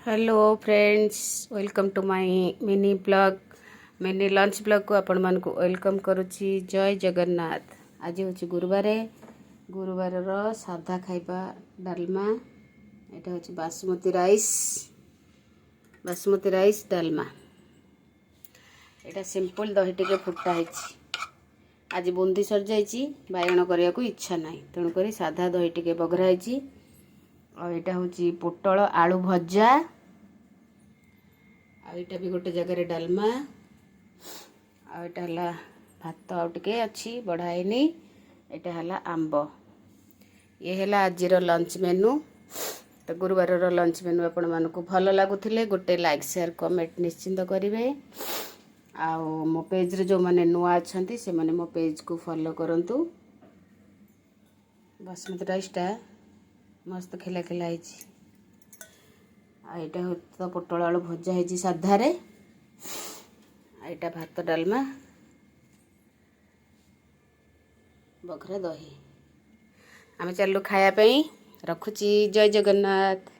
Hello friends, welcome to my mini blog mini lunch blog को आपण मान को वेलकम करुच्ची। जय जगन्नाथ। आज हूँ गुरुवार रो साधा खाइबा डालमा। यहाँ हूँ बासमती राइस डालमा। यहाँ सिंपल दही टिके फुटा है। आज बुंदी सर जाइए बाइगण करने को इच्छा ना, तेणुक साधा दही टिके बघराई। आईटा हूँ पोटल आलू भजा। आईटा भी गोटे जगह डालमा। आईटा है भात आउटे अच्छी बढ़ाएनी। यहाँ है आंब। ये है आज लंच मेनू। तो गुरुवार लंच मेनू आपण मानक भल लगुले गोटे लाइक शेयर कमेंट निश्चिंत करेंगे। आओ मो पेज रे जो माने नुआ अच्छा से माने मो पेज को फॉलो करंतु। बासमती राइसटा मस्त खिला खिला है। आईटा हूँ तो पोटल आलू भजा है साधारे। आईटा भात डालमा बखरा दही। आम चलू खायापी। रखुची। जय जगन्नाथ।